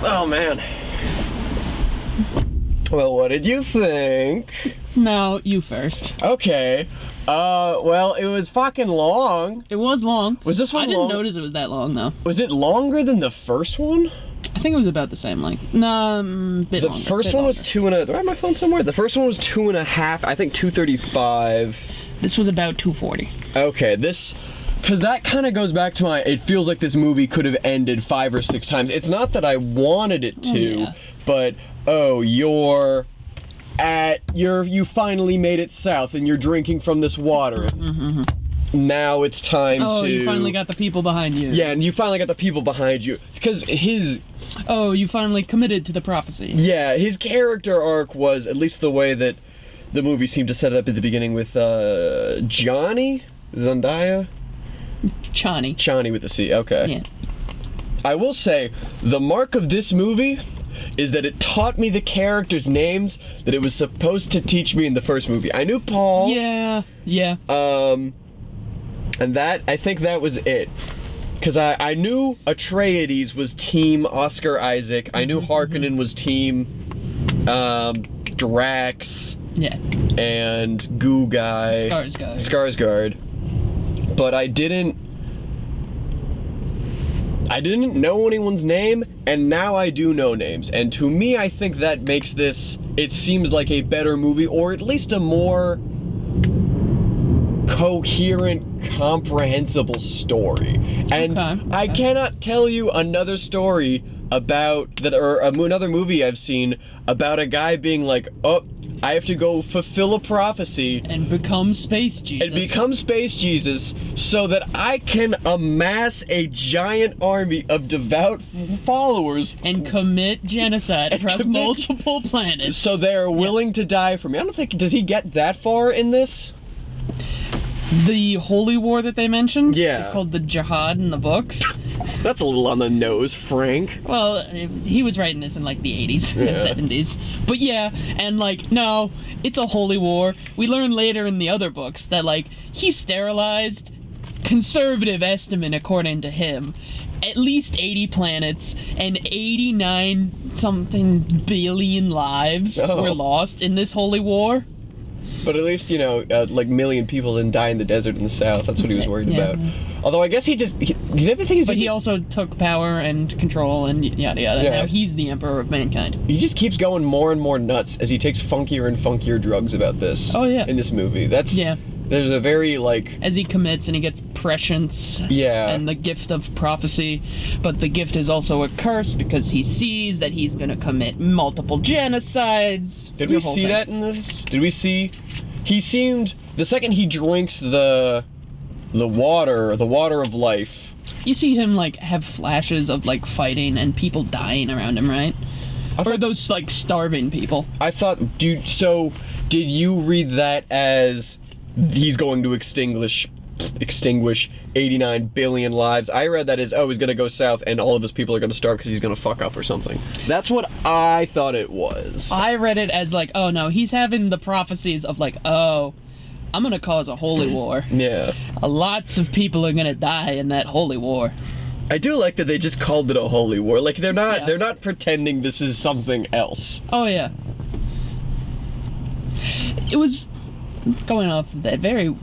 Oh, man. Well, what did you think? No, you first. Okay. Well, it was fucking long. It was long. Was this one I didn't long? notice it was that long, though. Was it longer than the first one? I think it was about the same length. No, bit The longer. first one was do I have my phone somewhere? The first one was 2.5, I think 2:35. This was about 2:40. Okay, because that kind of goes back to it feels like this movie could have ended 5 or 6 times. It's not that I wanted it to, but, you finally made it south and you're drinking from this water. Mm-hmm. Now it's time to... Oh, you finally got the people behind you. Yeah, and you finally got the people behind you. Because Oh, you finally committed to the prophecy. Yeah, his character arc was, at least the way that the movie seemed to set it up at the beginning with, Johnny? Zendaya? Chani with the C, okay. Yeah. I will say, the mark of this movie is that it taught me the characters' names that it was supposed to teach me in the first movie. I knew Paul. Yeah. And I think that was it. Because I knew Atreides was team Oscar Isaac. I knew Harkonnen was team Drax. Yeah. And Goo Guy. Skarsgård. But I didn't know anyone's name, and now I do know names. And to me, I think that makes it seems like a better movie, or at least a more coherent, comprehensible story. And Okay. I cannot tell you another story about that, or another movie I've seen about a guy being like, oh, I have to go fulfill a prophecy and become Space Jesus. So that I can amass a giant army of devout followers and commit genocide across multiple planets. So they're willing to die for me. I don't think, does he get that far in this? The holy war that they mentioned? Yeah. It's called the Jihad in the books. That's a little on the nose, Frank. Well, he was writing this in like the 80s and 70s. But yeah, and like, no, it's a holy war. We learn later in the other books that like, he sterilized, conservative estimate according to him, at least 80 planets and 89 something billion lives were lost in this holy war. But at least, like million people didn't die in the desert in the south. That's what he was worried about. Although I guess the other thing is he also took power and control and yada yada. Yeah. Now he's the emperor of mankind. He just keeps going more and more nuts as he takes funkier and funkier drugs about this. Oh yeah. In this movie. There's a very as he commits and he gets prescience. Yeah. And the gift of prophecy, but the gift is also a curse because he sees that he's gonna commit multiple genocides. Did we see that in this? Did we see? He seemed, the second he drinks the water of life. You see him like have flashes of like fighting and people dying around him, right? Or those like starving people. I thought, did you read that as he's going to extinguish 89 billion lives? I read that as, he's gonna go south and all of his people are gonna starve because he's gonna fuck up or something. That's what I thought it was. I read it as like, oh no, he's having the prophecies of like, oh, I'm gonna cause a holy war. Yeah. Lots of people are gonna die in that holy war. I do like that they just called it a holy war. Like they're not pretending this is something else. Oh yeah. It was going off of that very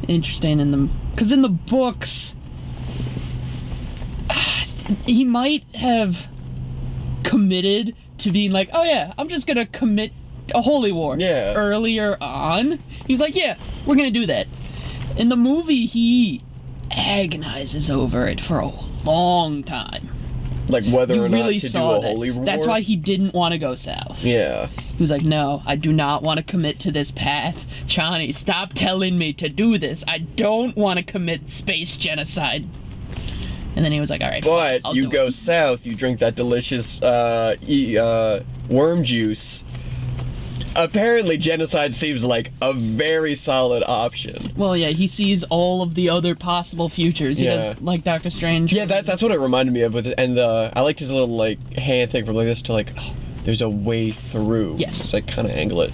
interesting because in the books he might have committed to being like, oh yeah, I'm just gonna commit a holy war. Yeah. Earlier on, he was like, yeah, we're gonna do that. In the movie, he agonizes over it for a long time. Like whether or not to do a holy war? That's why he didn't want to go south. Yeah. He was like, no, I do not want to commit to this path. Chani, stop telling me to do this. I don't want to commit space genocide. And then he was like, all right, but fine, you go south, you drink that delicious worm juice. Apparently genocide seems like a very solid option. Well, yeah, he sees all of the other possible futures. He does, like Doctor Strange. Yeah, that's what it reminded me of with it. And I liked his little like hand thing from like this to like, oh, there's a way through. Yes. So I kind of angle it.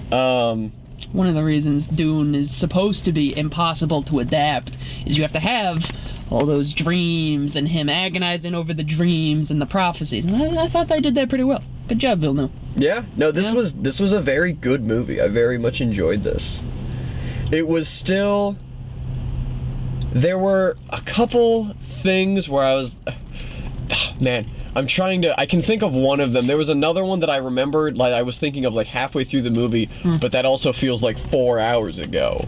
One of the reasons Dune is supposed to be impossible to adapt is you have to have all those dreams and him agonizing over the dreams and the prophecies. And I thought they did that pretty well. Good job, Villeneuve. Yeah. No, this Yeah. was a very good movie. I very much enjoyed this. It was still. There were a couple things where I was. Man, I can think of one of them. There was another one that I remembered, like I was thinking of like halfway through the movie, but that also feels like 4 hours ago.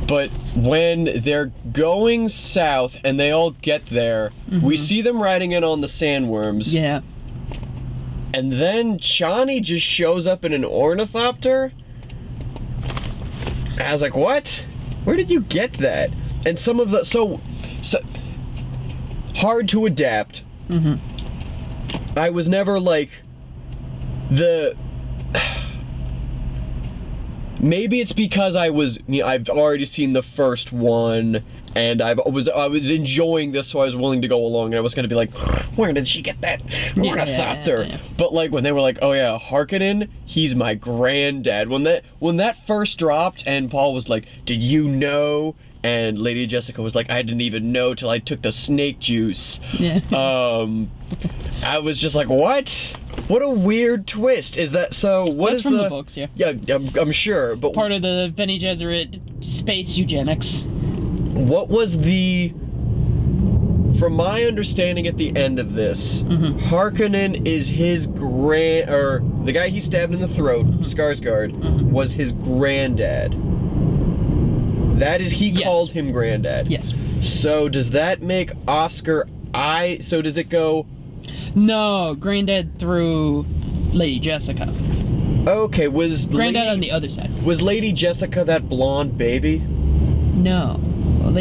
But when they're going south and they all get there, we see them riding in on the sandworms. Yeah. And then Chani just shows up in an ornithopter. I was like, what? Where did you get that? And some of the so hard to adapt. I was never like maybe it's because I've already seen the first one and I was enjoying this, so I was willing to go along, and I was gonna be like, where did she get that ornithopter? Yeah. But like when they were like, oh yeah, Harkonnen, he's my granddad. When that first dropped and Paul was like, did you know? And Lady Jessica was like, I didn't even know till I took the snake juice. Yeah. I was just like, what? What a weird twist. Is that so? What That's is from the books, yeah. Yeah, I'm sure, but Part of the Bene Gesserit space eugenics. what was from my understanding at the end of this, Harkonnen is his the guy he stabbed in the throat, Skarsgård, was his granddad. That is, he called him granddad. Yes. So does that make Oscar so does it go? No, granddad through Lady Jessica. Okay, Granddad on the other side. Was Lady Jessica that blonde baby? No. Well,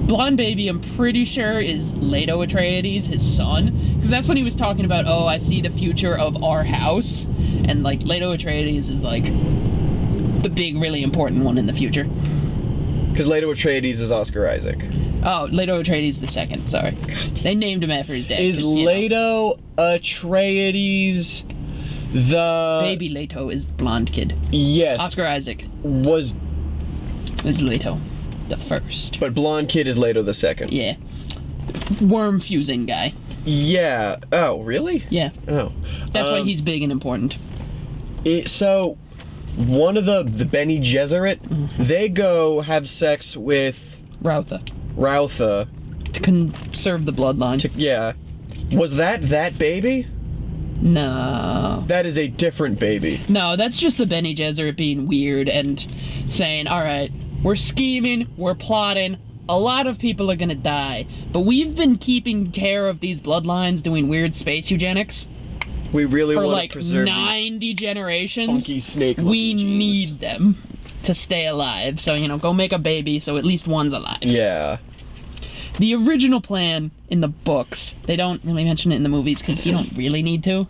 blonde baby, I'm pretty sure is Leto Atreides, his son, because that's when he was talking about, oh, I see the future of our house, and like Leto Atreides is like the big, really important one in the future. Because Leto Atreides is Oscar Isaac. Oh, Leto Atreides the second. Sorry, they named him after his dad. Is Leto Atreides the baby Leto is the blonde kid? Yes. Oscar Isaac is Leto the first. But blonde kid is Leto the second. Yeah. Worm fusing guy. Yeah. Oh, really? Yeah. Oh. That's why he's big and important. So, one of the Bene Gesserit, they go have sex with Rautha to conserve the bloodline. Yeah. Was that baby? No. That is a different baby. No, that's just the Bene Gesserit being weird and saying, all right, we're scheming, we're plotting, a lot of people are gonna die, but we've been keeping care of these bloodlines doing weird space eugenics. We really want like to preserve 90 generations. Funky snake. We need them to stay alive. So, go make a baby so at least one's alive. Yeah. The original plan in the books, they don't really mention it in the movies because you don't really need to,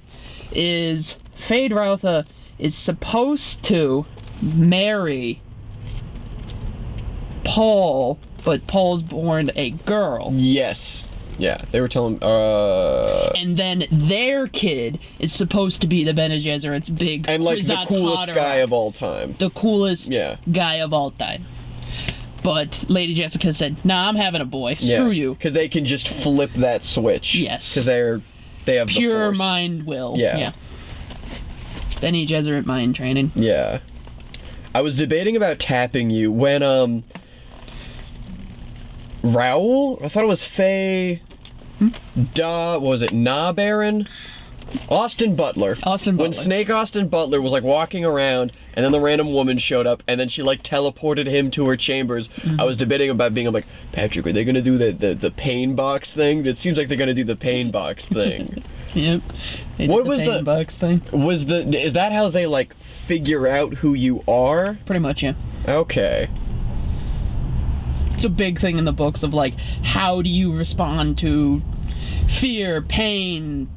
is Fade Rautha is supposed to marry Paul, but Paul's born a girl. Yes. Yeah, they were telling. And then their kid is supposed to be the Bene Gesserit's big and like the coolest guy of all time. The coolest guy of all time. But Lady Jessica said, "Nah, I'm having a boy. Screw you." Because they can just flip that switch. Yes. Because they have pure the force. mind will. Yeah. Bene Gesserit mind training. Yeah. I was debating about tapping you when Raoul? I thought it was Faye. What was it? Nah Baron? Austin Butler. When Snake Austin Butler was like walking around, and then the random woman showed up, and then she like teleported him to her chambers. I was debating about being like, Patrick, are they gonna do the pain box thing? It seems like they're gonna do the pain box thing. Yep. What was the box thing? Is that how they like figure out who you are? Pretty much, yeah. Okay. It's a big thing in the books of like, how do you respond to fear, pain,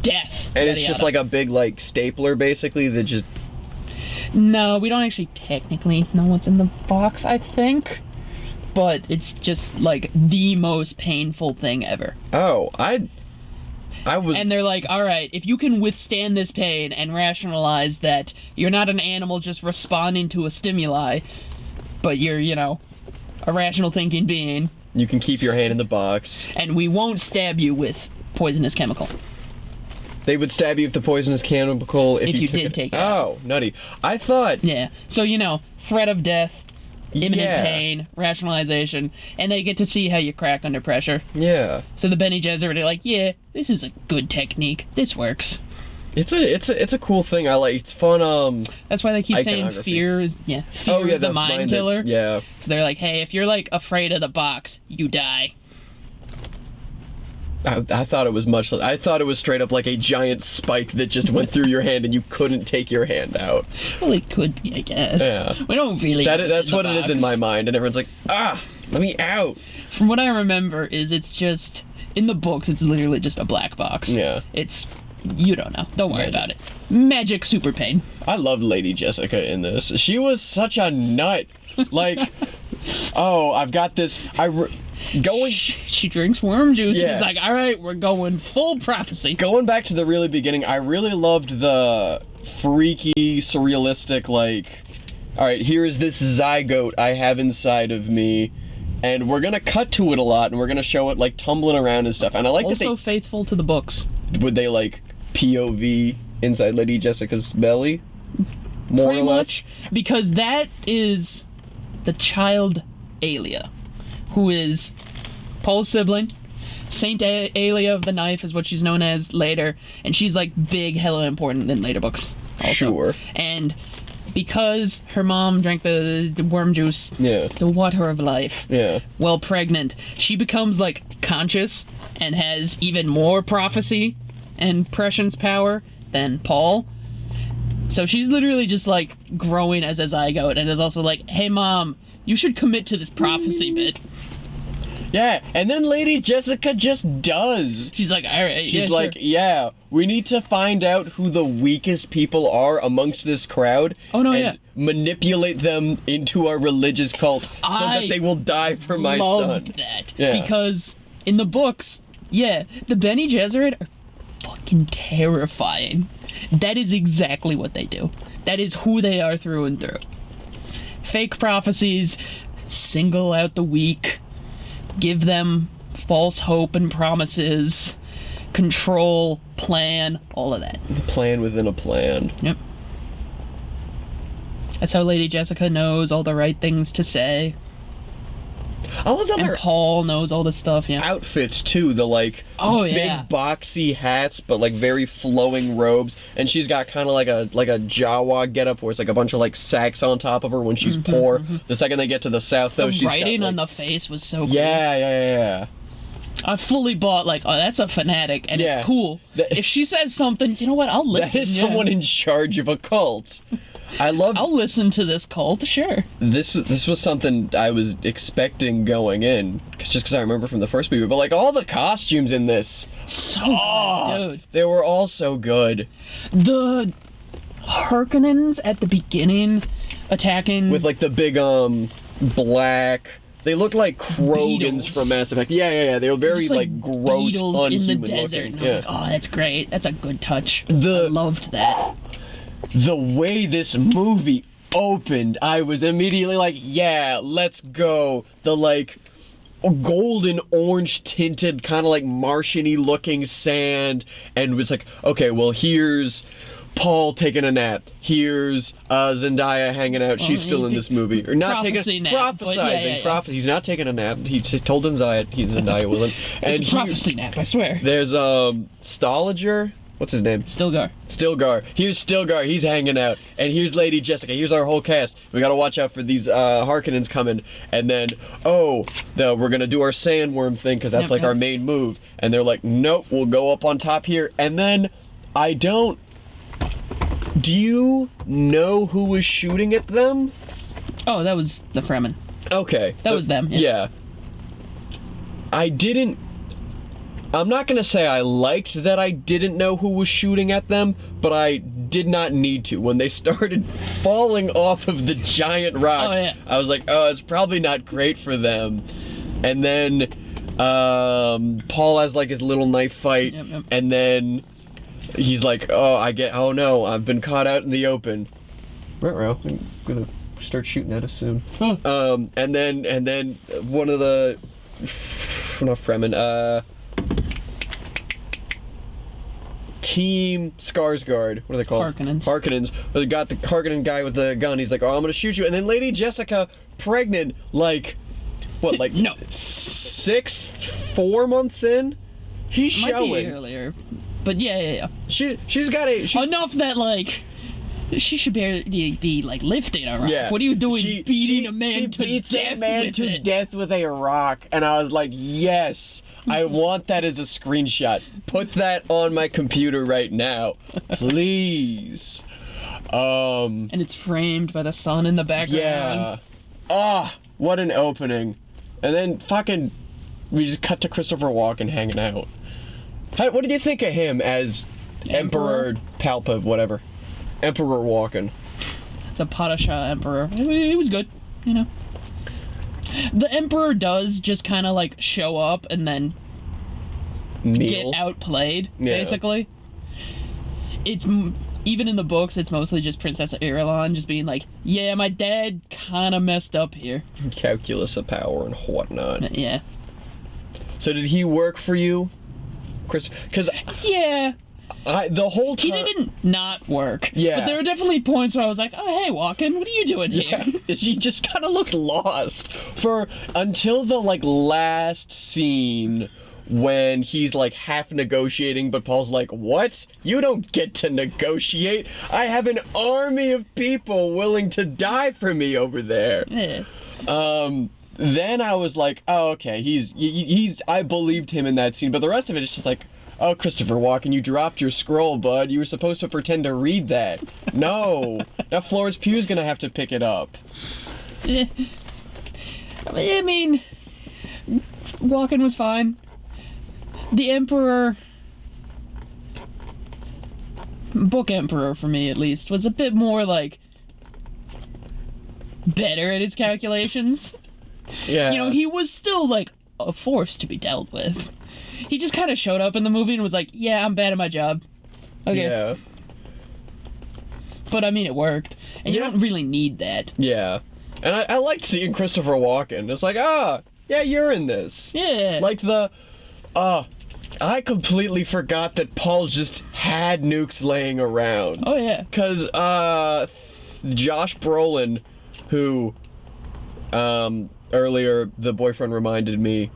death? And it's just like a big like stapler basically that just. No, we don't actually technically know what's in the box, I think. But it's just like the most painful thing ever. Oh, I was. And they're like, all right, if you can withstand this pain and rationalize that you're not an animal just responding to a stimuli, but you're, a rational thinking being, You can keep your hand in the box. And we won't stab you with poisonous chemical. They would stab you if the poisonous chemical if you did take it out. Oh, nutty. I thought... Yeah. So, threat of death, imminent Yeah. pain, rationalization, and they get to see how you crack under pressure. Yeah. So the Bene Gesserit are like, yeah, this is a good technique. This works. It's a cool thing. I like. It's fun. That's why they keep saying Iconography. fear is the mind killer. Yeah. So they're like, hey, if you're like afraid of the box, you die. I thought it was much. I thought it was straight up like a giant spike that just went through your hand and you couldn't take your hand out. Well, it could be, I guess. Yeah. We don't really. know what's That's in the what it is in box. my mind, and everyone's like, let me out. From what I remember, is it's just in the books. It's literally just a black box. Yeah. You don't know. Don't worry Magic. about it. Magic super pain. I loved Lady Jessica in this. She was such a nut. Like, I've got this. She drinks worm juice and Yeah. is like, all right, we're going full prophecy. Going back to the really beginning, I really loved the freaky, surrealistic, like, all right, here is this zygote I have inside of me, and we're gonna cut to it a lot, and we're gonna show it like tumbling around and stuff. And I like Also that faithful to the books. would they like POV inside Lady Jessica's belly, more Pretty or less. much. Because that is the child Aelia, who is Paul's sibling. Saint Aelia of the Knife is what she's known as later, and she's like big, hella important in later books. Also. Sure. And because her mom drank the worm juice, Yeah. the water of life, Yeah. while pregnant, she becomes like conscious and has even more prophecy and prescience power than Paul. So she's literally just like growing as a zygote and is also like, hey mom, you should commit to this prophecy bit. Yeah, and then Lady Jessica just does. She's like, all right. She's yeah, like, sure. yeah, we need to find out who the weakest people are amongst this crowd. Oh, no, and yeah. manipulate them into our religious cult so I that they will die for my loved son. that. Yeah. Because in the books, the Bene Gesserit are fucking terrifying. That is exactly what they do. That is who they are through and through. Fake prophecies, single out the weak, give them false hope and promises, control, plan, all of that. Plan within a plan. Yep. That's how Lady Jessica knows all the right things to say. I love that And their Paul knows all this stuff, yeah. outfits too, the like Oh, yeah. big boxy hats but like very flowing robes, and she's got kind of like a Jawa getup where it's like a bunch of like sacks on top of her when she's poor. The second they get to the south though, The she's writing got, like, on the face was so cool. yeah. I fully bought, like, oh, that's a fanatic, and Yeah. it's cool. That- If she says something, you know what, I'll listen. That is yeah. someone in charge of a cult. I love I'll listen to this cult, sure. this was something I was expecting going in, just because I remember from the first movie, but like all the costumes in this, So good, dude. they were all so good. The Harkonnens at the beginning attacking... With like the big black, they looked like Krogans Beetles. from Mass Effect. Yeah. They were very just, like gross, beetles unhuman in the desert. looking. And I was Yeah. like, oh, that's great. That's a good touch. I I loved that. The way this movie opened, I was immediately like, yeah, let's go. The like golden orange tinted kind of like Martian-y looking sand, and it was like, okay, well here's Paul taking a nap. Here's Zendaya hanging out. She's still in this movie. Or not Prophecy taking nap, but prophesizing. yeah. He's not taking a nap. He told Zendaya wasn't. And It's a prophecy nap, I swear. there's Stoliger. What's his name? Stilgar. Stilgar. Here's Stilgar. He's hanging out. And here's Lady Jessica. Here's our whole cast. We gotta watch out for these Harkonnens coming. And then, we're gonna do our sandworm thing because that's Yep. our main move. And they're like, nope, we'll go up on top here. And then, do you know who was shooting at them? Oh, that was the Fremen. Okay. That was them, yeah. I'm not gonna say I liked that I didn't know who was shooting at them, but I did not need to. When they started falling off of the giant rocks, Oh, yeah. I was like, oh, it's probably not great for them. And then Paul has like his little knife fight, Yep. and then he's like, oh no, I've been caught out in the open. Ruh-roh, I'm gonna start shooting at us soon. Huh. And then one of the not Fremen, Team Skarsgård. What are they called? Harkonnens. They got the Harkonnen guy with the gun. He's like, oh, I'm gonna shoot you. And then Lady Jessica, pregnant, like, what, like, no. 4 months in? He's Might showing. be earlier. But yeah. She's got a... Enough that, like... She should barely be, like, lifting a rock. Yeah. What are you doing beating a man to beats death a man with to it? death with a rock, and I was like, yes, I want that as a screenshot. Put that on my computer right now, please. And it's framed by the sun in the background. Yeah. Ah, what an opening. And then fucking, we just cut to Christopher Walken hanging out. What did you think of him as Emperor Palpa, whatever? Emperor Walken. The Padishah Emperor. He was good, you know. The Emperor does just kind of like show up and then get outplayed, basically. It's even in the books, it's mostly just Princess Irulan just being like, yeah, my dad kind of messed up here. Calculus of power and whatnot. Yeah. So did he work for you, Chris? Because yeah. The whole time... He didn't not work. Yeah. But there were definitely points where I was like, oh, hey, Walken, what are you doing here? Yeah. She just kind of looked lost until the, like, last scene when he's, like, half negotiating, but Paul's like, what? You don't get to negotiate. I have an army of people willing to die for me over there. Yeah. Then I was like, oh, okay, I believed him in that scene, but the rest of it is just like, oh, Christopher Walken, you dropped your scroll, bud. You were supposed to pretend to read that. No. Now Florence Pugh's gonna have to pick it up. I mean, Walken was fine. The Emperor... Book Emperor, for me at least, was a bit more, like, better at his calculations. Yeah. You know, he was still, like, a force to be dealt with. He just kind of showed up in the movie and was like, yeah, I'm bad at my job. Okay. Yeah. But, I mean, it worked. And you don't really need that. Yeah. And I liked seeing Christopher Walken. It's like, yeah, you're in this. Yeah. Like I completely forgot that Paul just had nukes laying around. Oh, yeah. Because, Josh Brolin, who, earlier the boyfriend reminded me,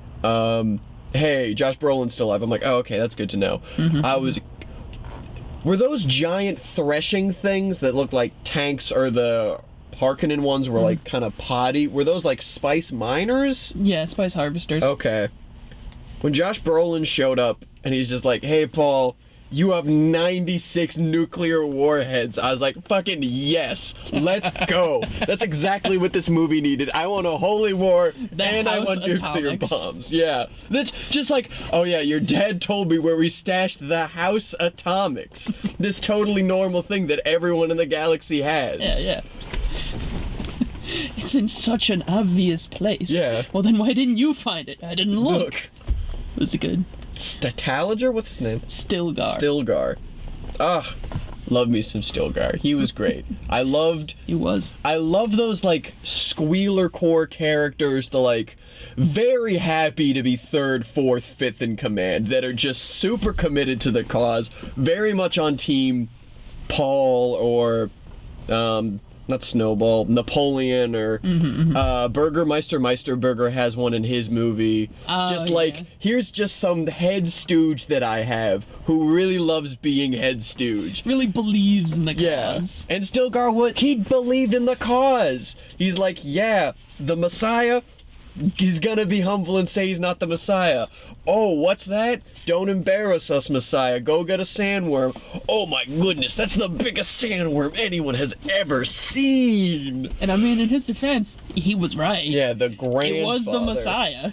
hey, Josh Brolin's still alive. I'm like, oh, okay, that's good to know. Mm-hmm. Were those giant threshing things that looked like tanks, or the Harkonnen ones were like kind of potty? Were those like spice miners? Yeah, spice harvesters. Okay. When Josh Brolin showed up and he's just like, hey, Paul, you have 96 nuclear warheads. I was like, fucking yes, let's go. That's exactly what this movie needed. I want a holy war, and I want nuclear bombs. Yeah. That's just like, oh yeah, your dad told me where we stashed the house atomics. This totally normal thing that everyone in the galaxy has. Yeah. It's in such an obvious place. Yeah. Well, then why didn't you find it? I didn't look. Was it good? Statalager? What's his name? Stilgar. Ah, love me some Stilgar. He was great. I love those, like, squealer core characters, the, like, very happy to be 3rd, 4th, 5th in command, that are just super committed to the cause, very much on team Paul or, not Snowball, Napoleon, or Burgermeister Meisterburger has one in his movie. Just like, here's just some head stooge that I have who really loves being head stooge. Really believes in the cause. And Stilgar, he believed in the cause. He's like, yeah, the Messiah, he's gonna be humble and say he's not the Messiah. Oh, what's that? Don't embarrass us, Messiah. Go get a sandworm. Oh my goodness, that's the biggest sandworm anyone has ever seen. And I mean, in his defense, he was right. Yeah, the grandfather. It was the Messiah.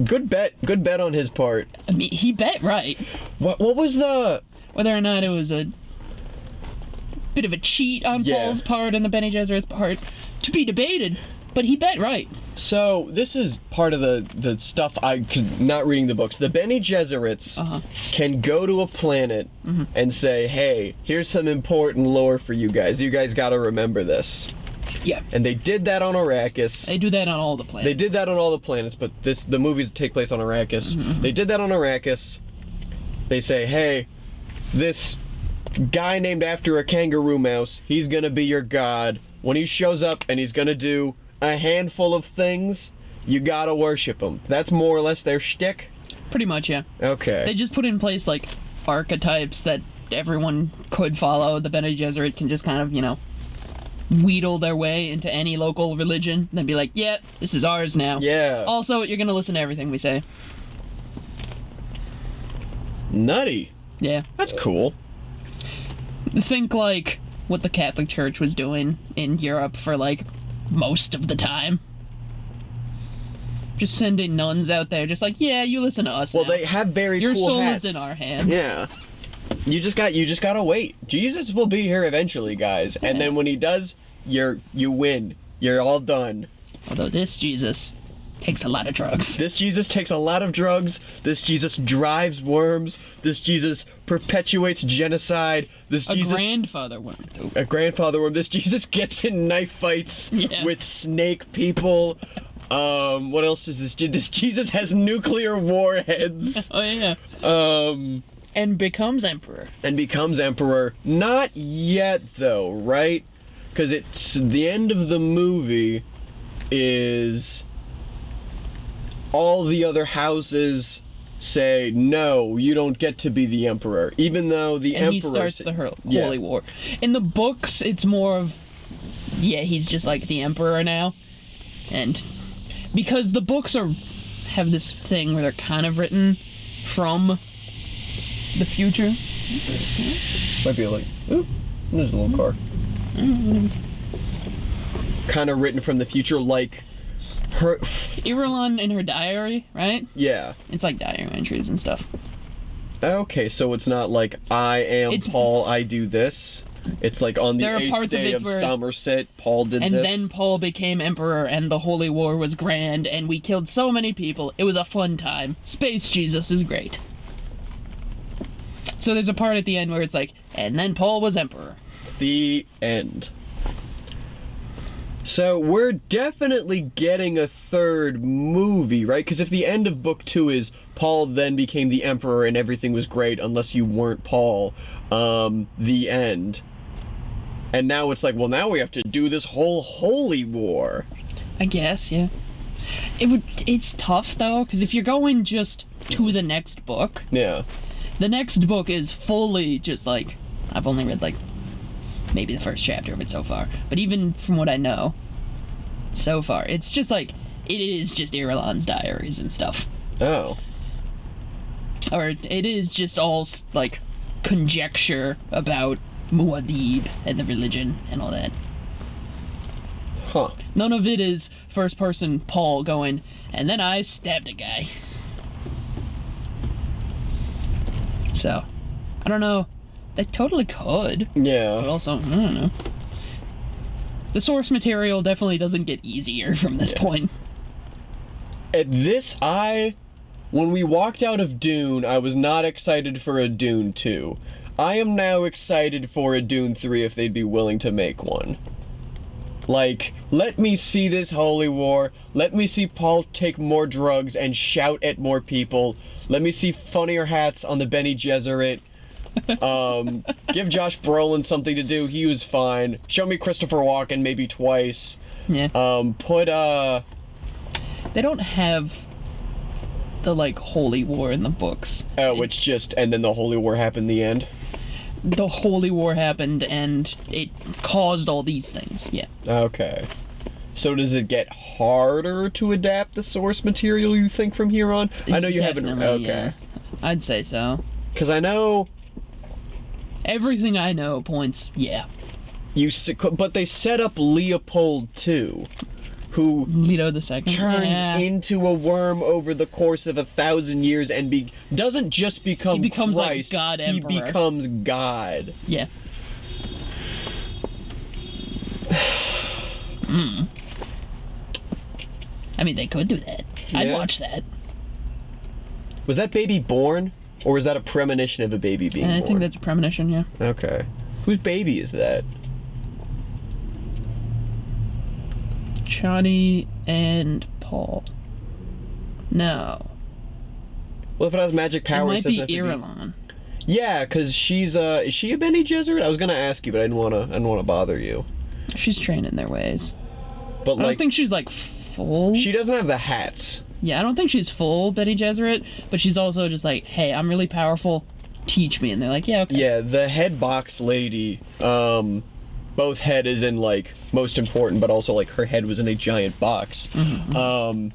Good bet on his part. I mean, he bet right. What was the... Whether or not it was a bit of a cheat on Paul's part and the Bene Gesserit's part, to be debated, but he bet right. So, this is part of the stuff not reading the books. The Bene Gesserits can go to a planet and say, hey, here's some important lore for you guys. You guys gotta remember this. Yeah. And they did that on Arrakis. They do that on all the planets. They did that on all the planets, but the movies take place on Arrakis. Mm-hmm. They did that on Arrakis. They say, hey, this guy named after a kangaroo mouse, he's gonna be your god. When he shows up and he's gonna do a handful of things, you gotta worship him. That's more or less their shtick? Pretty much, yeah. Okay. They just put in place, like, archetypes that everyone could follow. The Bene Gesserit can just kind of, wheedle their way into any local religion, then be like, yeah, this is ours now. Yeah. Also, you're gonna listen to everything we say. Nutty. Yeah. That's cool. Think, like, what the Catholic Church was doing in Europe for, like, most of the time. Just sending nuns out there, just like, yeah, you listen to us Well, now. they have very Your cool soul hats. is in our hands. Yeah. You just gotta wait. Jesus will be here eventually, guys. And then when he does, you win. You're all done. Although this Jesus takes a lot of drugs. This Jesus takes a lot of drugs. This Jesus drives worms. This Jesus perpetuates genocide. This Jesus... grandfather worm. A grandfather worm. This Jesus gets in knife fights with snake people. What else is this? This Jesus has nuclear warheads. Oh, yeah. And becomes emperor. Not yet, though, right? Because it's the end of the movie is all the other houses say, no, you don't get to be the emperor, even though the emperor... And he starts the Holy War. In the books, it's more of, he's just like the emperor now. And because the books have this thing where they're kind of written from the future. Might be like, ooh, there's a little car. Kind of written from the future, like her... Irulan in her diary, right? Yeah. It's like diary entries and stuff. Okay, so it's not like, I am Paul, I do this. It's like on the 8th day of Somerset, Paul did and this. And then Paul became emperor, and the Holy War was grand, and we killed so many people. It was a fun time. Space Jesus is great. So there's a part at the end where it's like, and then Paul was emperor. The end. So we're definitely getting a third movie, right? Because if the end of book 2 is Paul then became the emperor and everything was great unless you weren't Paul, the end. And now it's like, well, now we have to do this whole holy war. I guess, yeah. It's tough, though, because if you're going just to the next book... Yeah. The next book is fully just like... I've only read, like, maybe the first chapter of it so far. But even from what I know, so far, it's just like... It is just Irulan's diaries and stuff. Oh. Or it is just all, like, conjecture about Muad'Dib and the religion and all that. Huh. None of it is first-person Paul going, and then I stabbed a guy. So, I don't know. They totally could. Yeah. But also, I don't know. The source material definitely doesn't get easier from this point. At this, when we walked out of Dune, I was not excited for a Dune 2. I am now excited for a Dune 3 if they'd be willing to make one. Like, let me see this holy war. Let me see Paul take more drugs and shout at more people. Let me see funnier hats on the Bene Gesserit. Give Josh Brolin something to do. He was fine. Show me Christopher Walken maybe twice. Yeah. They don't have the, like, holy war in the books. Oh, it's just, and then the holy war happened in the end? The holy war happened and it caused all these things, yeah. Okay. So does it get harder to adapt the source material, you think, from here on? I know you haven't... Okay. Yeah. I'd say so. Because I know... Everything I know points, yeah. But they set up Leopold too, who Leto the Second turns into a worm over the course of 1,000 years and doesn't just become he becomes Christ, like God Emperor. He becomes God. Yeah. I mean, they could do that. Yeah. I'd watch that. Was that baby born? Or was that a premonition of a baby being born? I think that's a premonition, yeah. Okay. Whose baby is that? Johnny and Paul. No. Well, if it has magic It powers, might it be doesn't have to Irulan. Yeah, because she's is she a Bene Gesserit? I was gonna ask you, but I didn't wanna bother you. She's trained in their ways. But I don't like, think she's like full. she doesn't have the hats. Yeah, I don't think she's full Bene Gesserit, but she's also just like, hey, I'm really powerful. Teach me, and they're like, yeah, okay. Yeah, the head box lady. Both head is in like most important, but also like her head was in a giant box. Mm-hmm.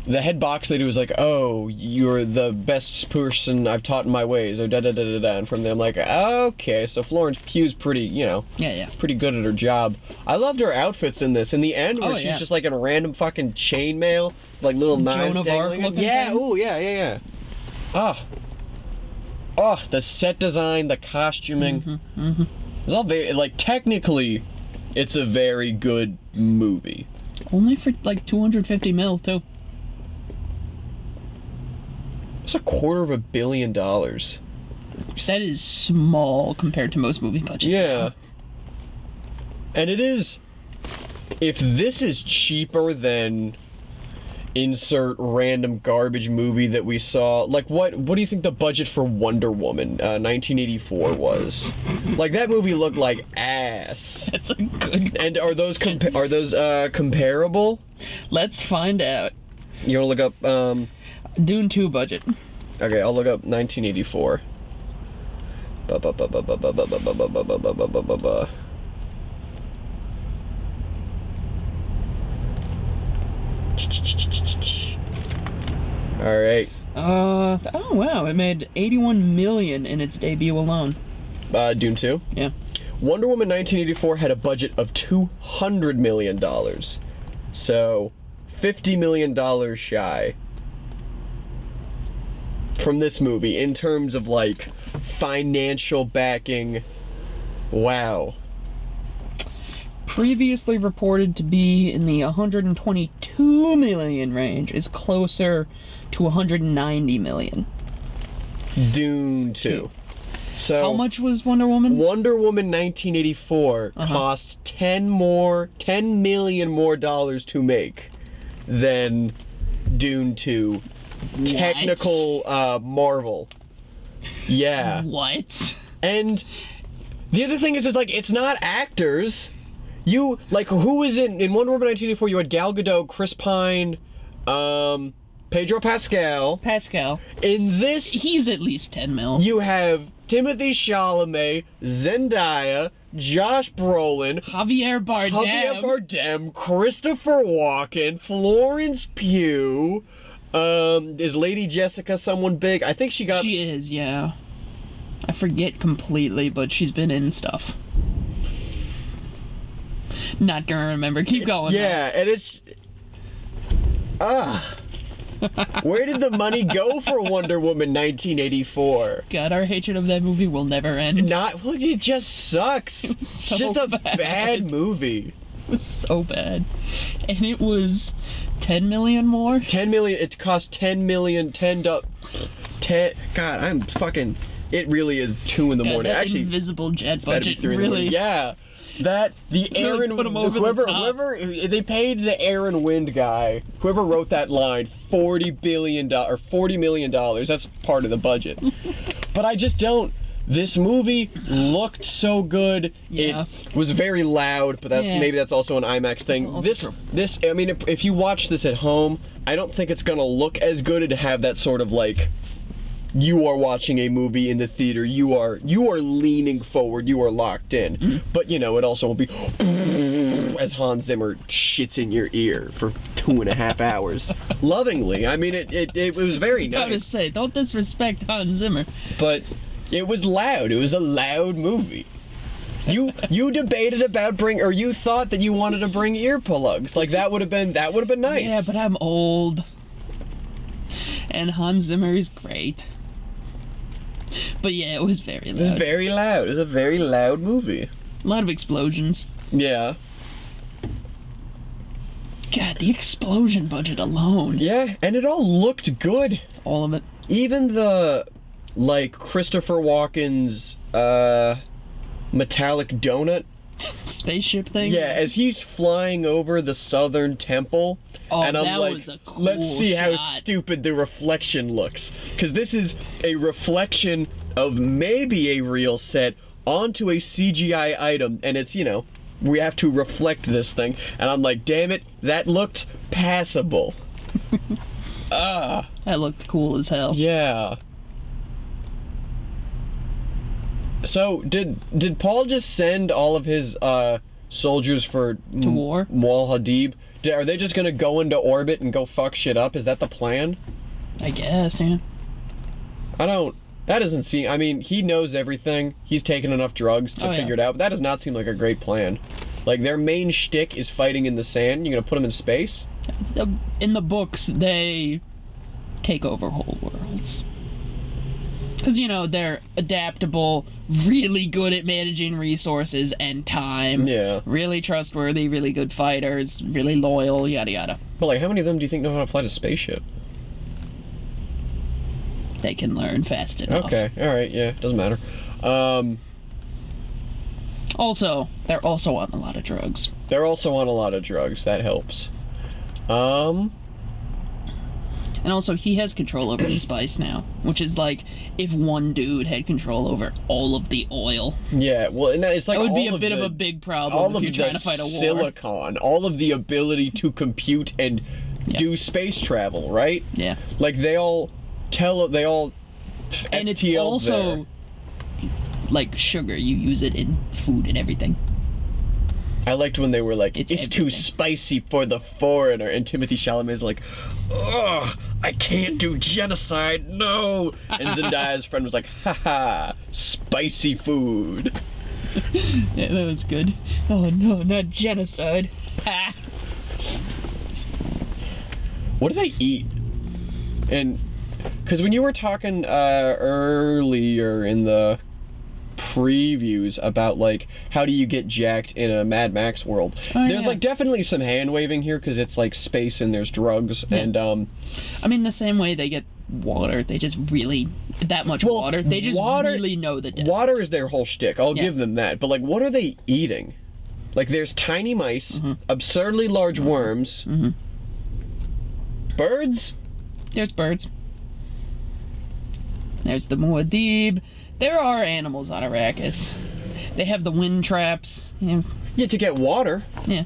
The head box lady was like, "Oh, you're the best person I've taught in my ways." Oh, da da da da da. And from there, I'm like, okay, so Florence Pugh's pretty, Yeah. pretty good at her job. I loved her outfits in this. In the end, where Oh, she's yeah. just like in random fucking chainmail, like little knives Joan of Arc dangling. looking Yeah. thing? Oh, yeah. Oh, the set design, the costuming. It's all very like technically, it's a very good movie. Only for like 250 mil too. It's $250 million. That is small compared to most movie budgets. Yeah. And it is. If this is cheaper than insert random garbage movie that we saw, like what do you think the budget for Wonder Woman 1984 was? Like that movie looked like ass. That's a good. And are those comparable? Let's find out. You want to look up Dune 2 budget. Okay, I'll look up 1984. All right. Oh wow, it made 81 million in its debut alone. Dune 2. Yeah. Wonder Woman 1984 had a budget of $200 million. So, $50 million shy from this movie in terms of like financial backing. Wow. Previously reported to be in the 122 million range is closer to 190 million. Dune 2. So How much was Wonder Woman? Wonder Woman 1984 cost $10 million more to make than Dune 2. Technical Marvel. Yeah. What? And the other thing is like it's not actors. You like who is in Wonder Woman 1984? You had Gal Gadot, Chris Pine, Pedro Pascal. Pascal. In this, He's at least 10 mil. you have Timothée Chalamet, Zendaya, Josh Brolin, Javier Bardem. Christopher Walken, Florence Pugh. Is Lady Jessica someone big? I think she got. She is, yeah. I forget completely, but she's been in stuff. Not gonna remember. Keep going. Yeah, and it's. Where did the money go for Wonder Woman 1984? God, our hatred of that movie will never end. Well, it just sucks. was It's so just a bad. bad movie. It was so bad. And it was 10 million more? 10 million. It cost 10 million. 10. God, I'm fucking. It really is 2 in the God, morning. that Actually, invisible jet it's gotta be budget 3 in the morning. really. Yeah. That the Really Aaron put him over the top. whoever they paid the Aaron Wind guy, whoever wrote that line, $40 million. That's part of the budget. But I just don't. This movie looked so good. Yeah. It was very loud, but maybe that's also an IMAX thing. Also This I mean, if you watch this at home, I don't think it's gonna look as good to have that sort of like. You are watching a movie in the theater. You are leaning forward. You are locked in. But it also will be as Hans Zimmer shits in your ear for 2.5 hours, lovingly. I mean, it was very I was about to nice. say, don't disrespect Hans Zimmer. But it was loud. It was a loud movie. You debated about you thought that you wanted to bring earplugs. Like that would have been nice. Yeah, but I'm old. And Hans Zimmer is great. But yeah, it was very It was loud. very loud. It was a very loud movie. A lot of explosions. Yeah. God, the explosion budget alone. Yeah, and it all looked good. All of it. Even the Christopher Walken's metallic donut spaceship thing. Yeah, as he's flying over the southern temple, Oh, and I'm that like, was a cool let's see how shot. stupid the reflection looks. Because this is a reflection of maybe a real set onto a CGI item, and it's, you know, we have to reflect this thing. And I'm like, damn it, that looked passable. That looked cool as hell. Yeah. So, did Paul just send all of his soldiers to war? Wal Hadib? Are they just gonna go into orbit and go fuck shit up? Is that the plan? I guess, yeah. That doesn't seem, I mean, he knows everything. He's taken enough drugs to figure it out, but that does not seem like a great plan. Like, their main shtick is fighting in the sand. You're gonna put them in space? In the books, they take over whole worlds. Because, you know, they're adaptable, really good at managing resources and time. Yeah. Really trustworthy, really good fighters, really loyal, yada yada. But, like, how many of them do you think know how to fly a spaceship? They can learn fast enough. Okay, alright, yeah, doesn't matter. Also, they're also on a lot of drugs. They're also on a lot of drugs. That helps. And also, he has control over the spice now, which is like if one dude had control over all of the oil. Yeah, well, and it's like That would be all a of bit of the- a big problem all if of you're the trying to fight a war. silicon, all of the ability to compute and do space travel, right? Yeah. Like they all And it's FTL also there. like sugar. You use it in food and everything. I liked when they were like, It's it's too everything. spicy for the foreigner, and Timothy Chalamet's like, ugh, I can't do genocide, no. And Zendaya's friend was like, haha, spicy food. Yeah, that was good. Oh no, not genocide. Ha! What do they eat? And because when you were talking earlier in the previews about like how do you get jacked in a Mad Max world, there's like definitely some hand waving here because it's like space and there's drugs and I mean, the same way they get water, they just really that much water. They just really know the desert. Water is their whole shtick. I'll give them that. But like, what are they eating? Like, there's tiny mice, absurdly large worms, birds. There's birds. There's the Muad'Dib. There are animals on Arrakis. They have the wind traps. Yeah. Yeah, to get water. Yeah.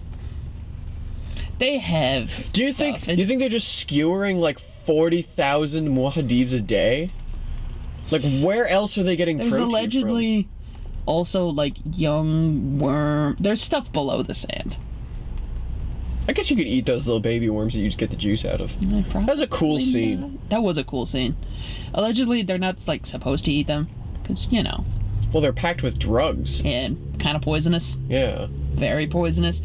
They have. Do you think they're just skewering like 40,000 Muad'Dibs a day? Like, where else are they getting There's protein allegedly also like young worm. There's stuff below the sand. from? I guess you could eat those little baby worms that you just get the juice out of. That was a cool scene. That was a cool scene. Allegedly, they're not like supposed to eat them, because you know. Well, they're packed with drugs. And kind of poisonous. Yeah. Very poisonous.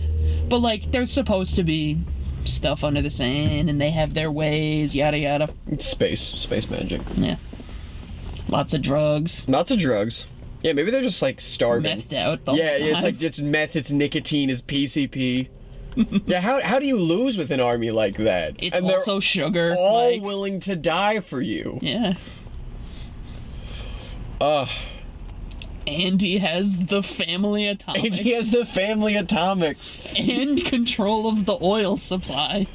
But like, there's supposed to be stuff under the sand, and they have their ways, yada yada. It's space magic. Yeah. Lots of drugs. Lots of drugs. Yeah, maybe they're just like starving. Methed out the Yeah, whole it's time. like it's meth, it's nicotine, it's PCP. Yeah, how do you lose with an army like that? It's and they're also sugar. all like, willing to die for you. yeah. And he has the family atomics. And he has the family atomics. and control of the oil supply.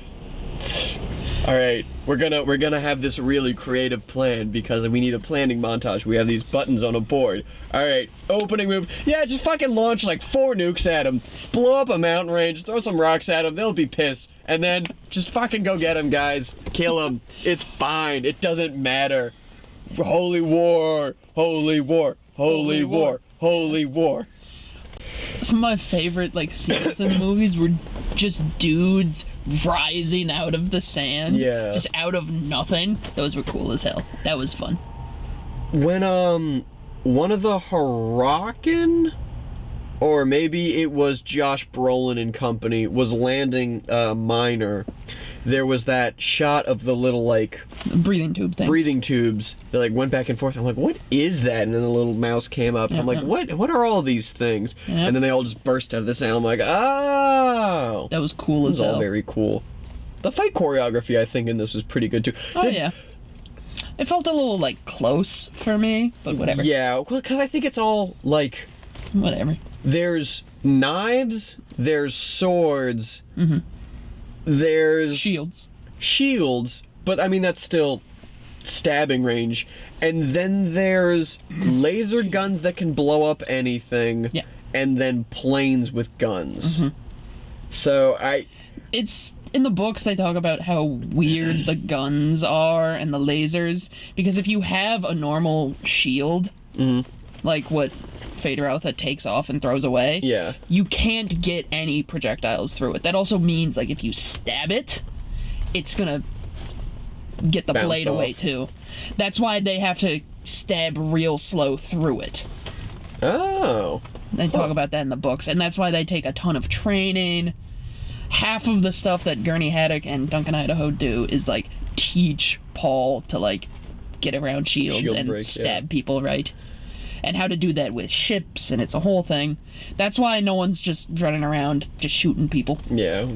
All right, we're gonna have this really creative plan because we need a planning montage. We have these buttons on a board. All right, opening move. Yeah, just fucking launch like 4 nukes at them, blow up a mountain range, throw some rocks at them. They'll be pissed, and then just fucking go get them, guys. Kill them. It's fine. It doesn't matter. Holy war. Holy war. Holy war. Holy war. Some of my favorite like scenes in the movies were just dudes rising out of the sand. Yeah. Just out of nothing. Those were cool as hell. That was fun. When one of the Hirakan, or maybe it was Josh Brolin and company, was landing a miner, there was that shot of the little like Breathing tube things. breathing tubes that like went back and forth. I'm like, what is that? And then the little mouse came up. I'm like, what are all these things? And then they all just burst out of the sand. I'm like, oh, That was cool it as was hell. all very cool. The fight choreography, I think, in this was pretty good too. Oh yeah. It felt a little like close for me, but whatever. Yeah, because I think it's all like Whatever. there's knives, there's swords, there's shields, but I mean that's still stabbing range. And then there's laser guns that can blow up anything. Yeah. And then planes with guns. So it's in the books they talk about how weird the guns are and the lasers, because if you have a normal shield, like what Phaedra takes off and throws away, you can't get any projectiles through it. That also means like if you stab it, it's gonna get the blade away too. That's why they have to stab real slow through it. Oh. They talk about that in the books, and that's why they take a ton of training. Half of the stuff that Gurney Haddock and Duncan Idaho do is like teach Paul to like get around shields and break, stab people right, and how to do that with ships, and it's a whole thing. That's why no one's just running around just shooting people. Yeah.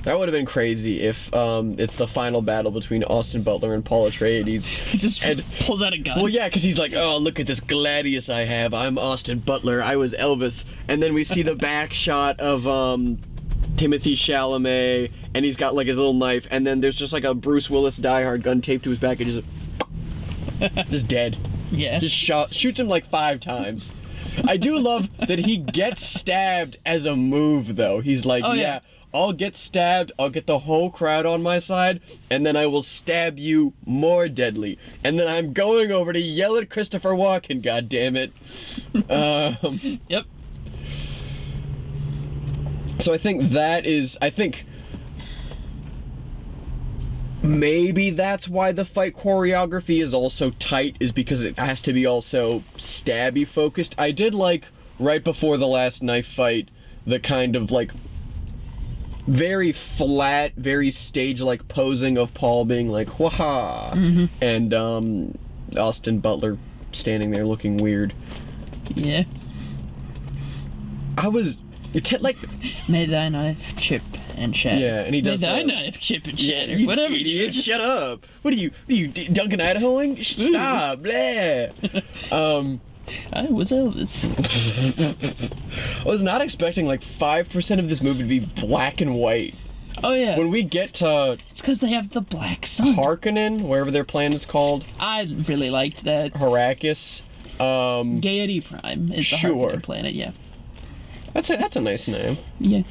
That would have been crazy if it's the final battle between Austin Butler and Paul Atreides. He just pulls out a gun. Well, yeah, because he's like, oh, look at this gladius I have. I'm Austin Butler. I was Elvis. And then we see the back shot of Timothy Chalamet, and he's got like his little knife, and then there's just like a Bruce Willis Die Hard gun taped to his back, and just dead. Yeah. Just shoots him like 5 times. I do love that he gets stabbed as a move, though. He's like, yeah, I'll get stabbed, I'll get the whole crowd on my side, and then I will stab you more deadly. And then I'm going over to yell at Christopher Walken, goddammit. Yep. So I think maybe that's why the fight choreography is also tight, is because it has to be also stabby focused. I did like, right before the last knife fight, the kind of like very flat, very stage-like posing of Paul being like, wah-ha, and Austin Butler standing there looking weird. Yeah. Like, may thy knife chip and shatter. Yeah, and he does May thy knife chip and shatter. You Whatever. Idiot, shut up. What are you Duncan Idahoing? Stop, blah. I was Elvis. I was not expecting like 5% of this movie to be black and white. Oh yeah. When we get to it's because they have the black sun. Harkonnen, wherever their planet is called. I really liked that. Arrakis. Gaiety Prime is the Harkonnen planet, yeah. That's a nice name. Yeah.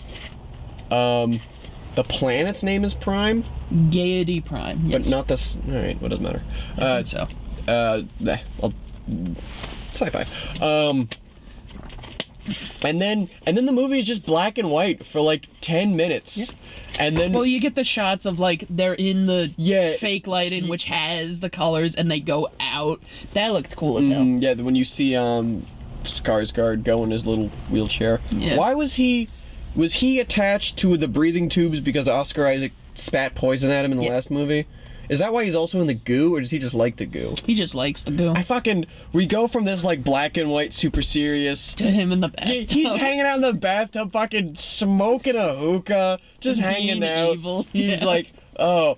The planet's name is Prime? Gaiety Prime, yes. But not this. Alright, what does matter? I think so. Sci-fi. And then the movie is just black and white for like 10 minutes. Yeah. And then you get the shots of like they're in the fake lighting which has the colors and they go out. That looked cool as hell. Yeah, when you see Skarsgård go in his little wheelchair. Yeah. Why was he attached to the breathing tubes because Oscar Isaac spat poison at him in the last movie? Is that why he's also in the goo, or does he just like the goo? He just likes the goo. We go from this like black and white super serious to him in the bathtub. He's hanging out in the bathtub fucking smoking a hookah, just hanging out. Evil. He's like, oh,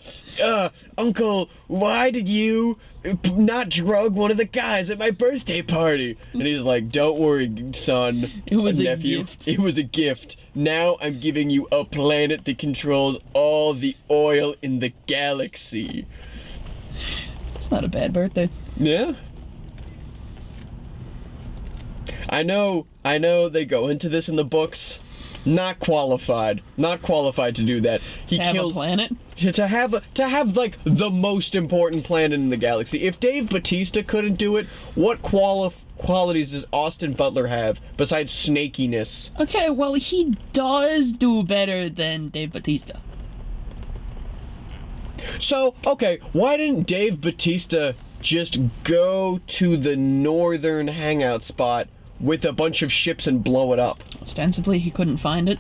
Uncle, why did you not drug one of the guys at my birthday party? And he's like, don't worry, son. It was nephew. A gift. It was a gift. Now I'm giving you a planet that controls all the oil in the galaxy. It's not a bad birthday. Yeah. I know they go into this in the books. Not qualified to do that. He kills a planet? To have like the most important planet in the galaxy. If Dave Bautista couldn't do it, what qualities does Austin Butler have besides snakiness? Okay, well he does do better than Dave Bautista. So, okay, why didn't Dave Bautista just go to the northern hangout spot with a bunch of ships and blow it up? Ostensibly, he couldn't find it.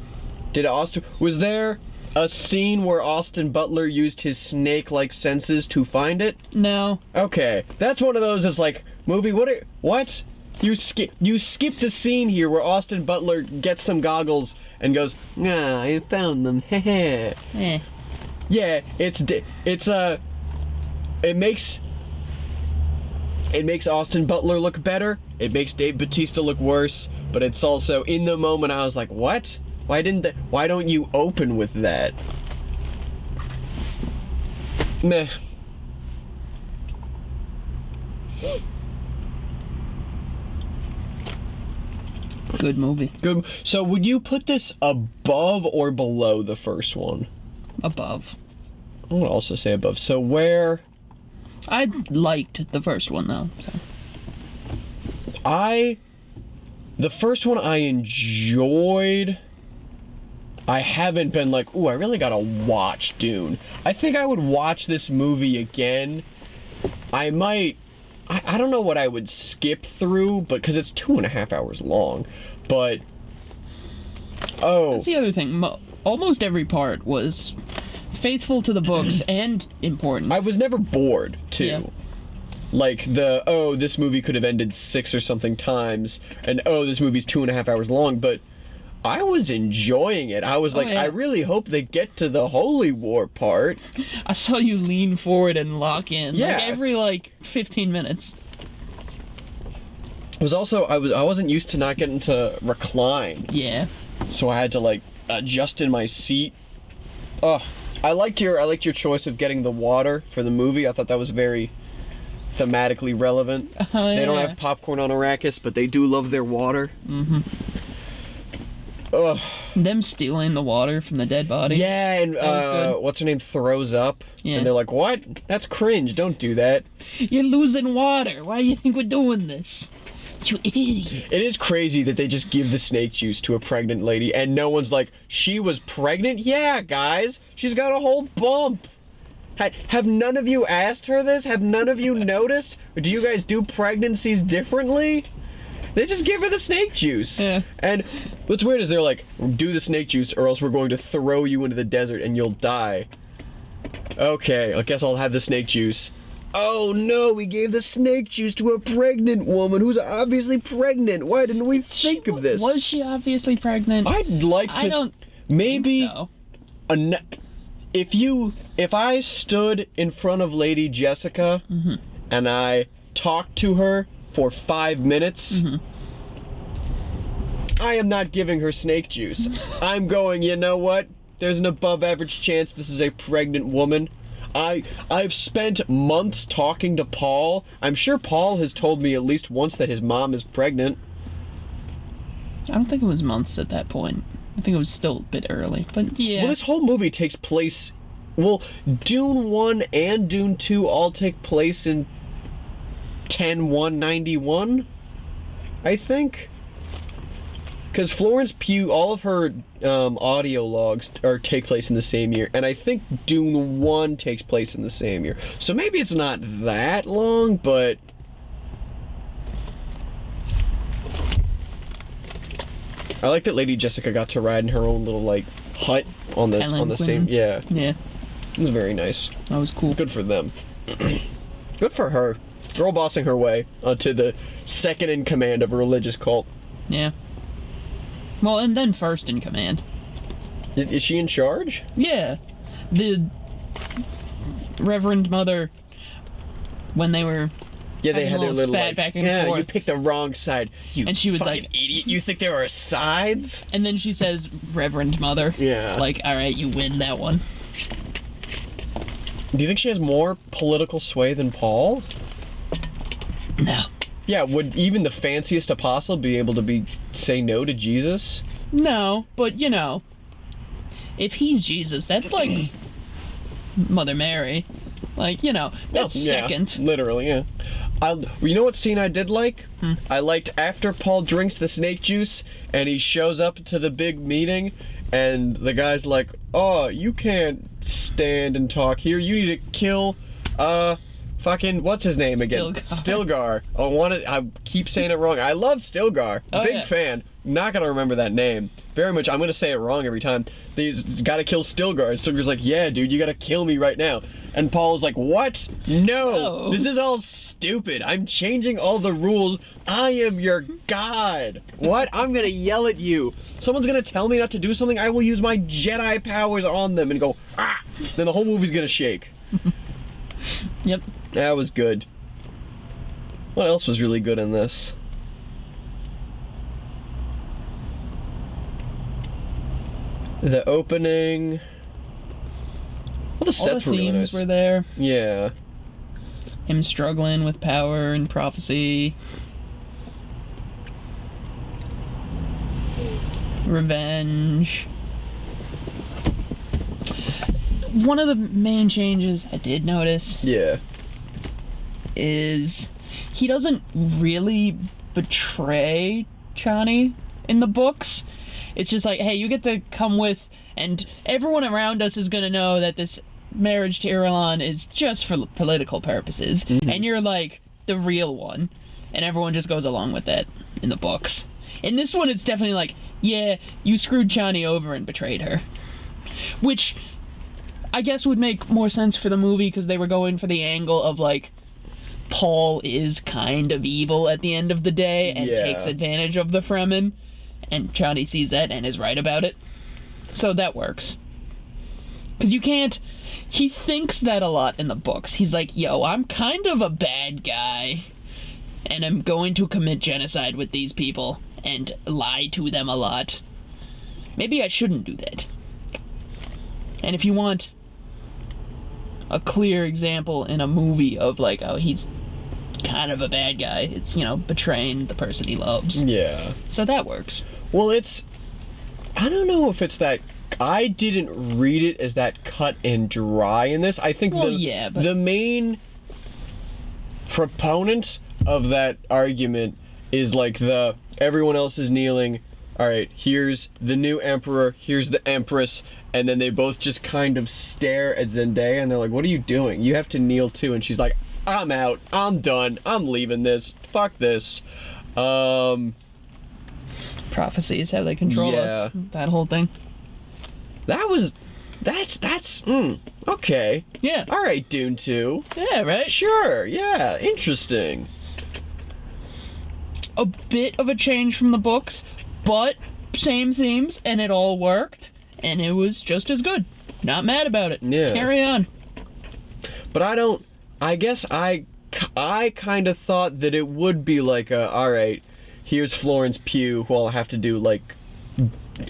Was there a scene where Austin Butler used his snake-like senses to find it? No. Okay, that's one of those that's like, movie, what? You skipped a scene here where Austin Butler gets some goggles and goes, nah, I found them, heh. Yeah, it makes Austin Butler look better. It makes Dave Bautista look worse. but it's also, in the moment, I was like, what? Why don't you open with that? Meh. Good movie. Good. So would you put this above or below the first one? Above. I would also say above. So where... I liked the first one, though. So. The first one I enjoyed. I haven't been like, ooh, I really gotta watch Dune. I think I would watch this movie again. I might... I don't know what I would skip through, but because it's 2.5 hours long. But... Oh. That's the other thing. Almost every part was faithful to the books and important. I was never bored, too. Yeah. Like this movie could have ended 6 or something times, and this movie's 2.5 hours long, but I was enjoying it. I was like, yeah. I really hope they get to the Holy War part. I saw you lean forward and lock in. Yeah. Like every 15 minutes. It was also, I wasn't used to not getting to recline. Yeah. So I had to adjust in my seat. Oh, I liked your choice of getting the water for the movie. I thought that was very thematically relevant. They don't have popcorn on Arrakis, but they do love their water. Mm-hmm. Ugh. Them stealing the water from the dead bodies. Yeah, and what's her name throws up. Yeah. And they're like, what? That's cringe. Don't do that. You're losing water. Why do you think we're doing this? You idiot. It is crazy that they just give the snake juice to a pregnant lady and no one's like, she was pregnant? Yeah, guys. She's got a whole bump. Have none of you asked her this? Have none of you noticed? Or do you guys do pregnancies differently? They just give her the snake juice. Yeah. And what's weird is they're like, do the snake juice or else we're going to throw you into the desert and you'll die. Okay, I guess I'll have the snake juice. Oh no, we gave the snake juice to a pregnant woman who's obviously pregnant. Why didn't we think of this? Was she obviously pregnant? I'd like to... I don't maybe think so. If I stood in front of Lady Jessica and I talked to her for 5 minutes, I am not giving her snake juice. I'm going, you know what? There's an above average chance this is a pregnant woman. I've spent months talking to Paul. I'm sure Paul has told me at least once that his mom is pregnant. I don't think it was months at that point. I think it was still a bit early, but yeah. Well, this whole movie takes place... Well, Dune 1 and Dune 2 all take place in 10/1/91, I think. Because Florence Pugh, all of her audio logs take place in the same year, and I think Dune 1 takes place in the same year. So maybe it's not that long, but... I like that Lady Jessica got to ride in her own little, hut on the same... Yeah. Yeah. It was very nice. That was cool. Good for them. Good for her. Girl bossing her way onto the second in command of a religious cult. Yeah. Well, and then first in command. Is she in charge? Yeah. The Reverend Mother, when they were... Yeah, they had their little back and forth. You picked the wrong side. You and she was fucking like, idiot. You think there are sides? And then she says, Reverend Mother. Yeah. Like, alright, you win that one. Do you think she has more political sway than Paul? No. Yeah, would even the fanciest apostle be able to say no to Jesus? No, but if he's Jesus, that's like Mother Mary. That's second. Literally, yeah. You know what scene I did like? I liked after Paul drinks the snake juice and he shows up to the big meeting and the guy's like, oh, you can't stand and talk here. You need to kill, fucking, what's his name again? Stilgar. I keep saying it wrong. I love Stilgar. Big fan. Not gonna remember that name. Very much. I'm gonna say it wrong every time. He's gotta kill Stilgar. And Stilgar's like, yeah, dude, you gotta kill me right now. And Paul's like, what? No. This is all stupid. I'm changing all the rules. I am your god. What? I'm gonna yell at you. Someone's gonna tell me not to do something. I will use my Jedi powers on them and go, ah. Then the whole movie's gonna shake. Yep. That was good. What else was really good in this? The opening. Well, the All sets the were really themes nice. were there. Yeah. Him struggling with power and prophecy. Revenge. One of the main changes I did notice Yeah. is he doesn't really betray Chani in the books. It's just like, hey, you get to come with, and everyone around us is gonna know that this marriage to Irulan is just for political purposes, and you're like the real one, and everyone just goes along with that in the books. In this one, it's definitely like, yeah, you screwed Chani over and betrayed her, which I guess would make more sense for the movie because they were going for the angle of like Paul is kind of evil at the end of the day and Yeah. takes advantage of the Fremen, and Chani sees that and is right about it. So that works. Because you can't... He thinks that a lot in the books. He's like, yo, I'm kind of a bad guy, and I'm going to commit genocide with these people and lie to them a lot. Maybe I shouldn't do that. And if you want a clear example in a movie of like, oh, he's kind of a bad guy, it's, you know, betraying the person he loves. Yeah. So that works. Well, it's... I don't know if it's that... I didn't read it as that cut and dry in this. I think Well, yeah, but... the main proponent of that argument is like the everyone else is kneeling. All right, here's the new emperor, here's the empress, and then they both just kind of stare at Zendaya and they're like, "What are you doing? You have to kneel too." And she's like, "I'm out. I'm done. I'm leaving this. Fuck this." Prophecy is how they control Yeah. us. That whole thing. That's okay. Yeah. All right, Dune 2. Yeah, right? Sure, yeah, interesting. A bit of a change from the books, but same themes, and it all worked, and it was just as good. Not mad about it. Yeah. Carry on. But I guess I kind of thought that it would be like all right, here's Florence Pugh, who I'll have to do like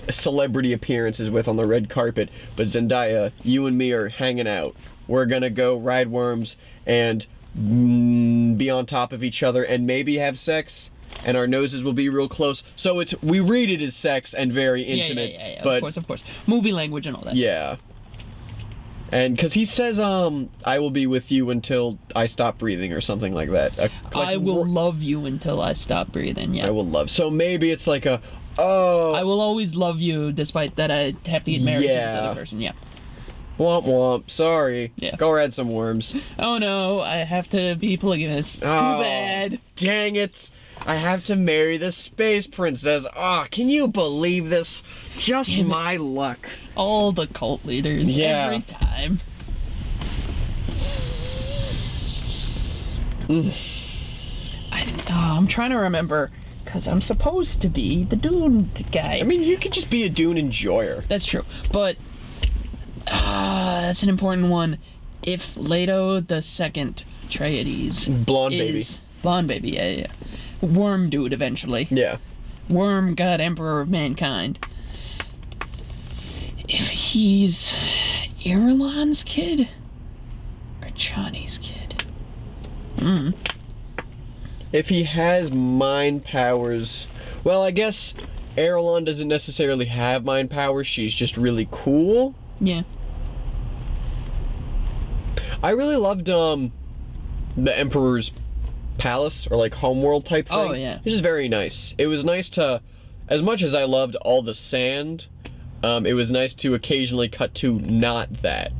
celebrity appearances with on the red carpet, but Zendaya, you and me are hanging out. We're gonna go ride worms and be on top of each other and maybe have sex, and our noses will be real close. So we read it as sex and very intimate. Yeah. But Of course. Movie language and all that. yeah. And because he says, I will be with you until I stop breathing or something like that. Like, I will love you until I stop breathing, yeah. I will love. So maybe it's like oh. I will always love you despite that I have to get married to this Yeah. other person, yeah. Womp womp. Sorry. Yeah. Go ride some worms. Oh no, I have to be polygamous. Too Oh, bad. Dang it. I have to marry the space princess. Can you believe this? Just Damn it. my luck. All the cult leaders, Yeah. every time. I'm trying to remember, because I'm supposed to be the Dune guy. I mean, you could just be a Dune enjoyer. That's true, but that's an important one. If Leto the Second Atreides Blonde is baby. blonde baby, yeah, worm dude eventually. Yeah. Worm God Emperor of Mankind. If he's Irulan's kid or Chani's kid? If he has mind powers, well, I guess Irulan doesn't necessarily have mind powers. She's just really cool. Yeah. I really loved the Emperor's palace or like homeworld type thing. Oh, yeah. It's just very nice. It was nice to, as much as I loved all the sand, it was nice to occasionally cut to not that.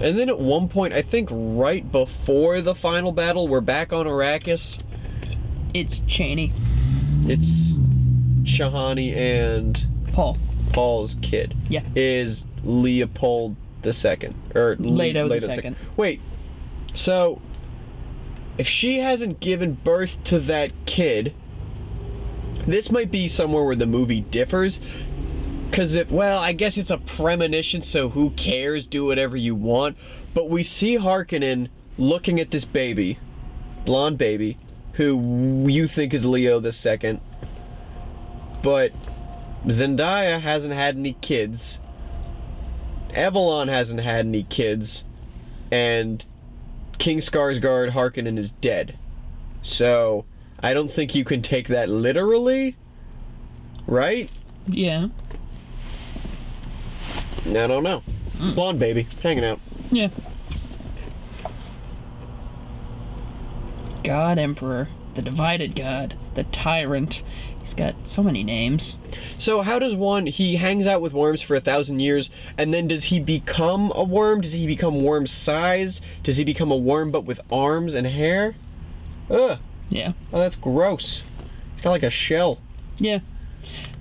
And then at one point, I think right before the final battle, we're back on Arrakis. It's Chani. It's Chihani and Paul's kid. Yeah. Is Leopold II. Or Leto the II. Second. Wait, so if she hasn't given birth to that kid, this might be somewhere where the movie differs. Because I guess it's a premonition, so who cares? Do whatever you want. But we see Harkonnen looking at this baby, blonde baby, who you think is Leo II. But Zendaya hasn't had any kids. Avalon hasn't had any kids. And King Skarsgård Harkonnen is dead. So, I don't think you can take that literally. Right? Yeah. I don't know. Blonde baby, hanging out. Yeah. God Emperor, the Divided God, the Tyrant. He's got so many names. So how does he hangs out with worms for 1,000 years, and then does he become a worm? Does he become worm-sized? Does he become a worm but with arms and hair? Ugh. Yeah. Oh, that's gross. It's got like a shell. Yeah.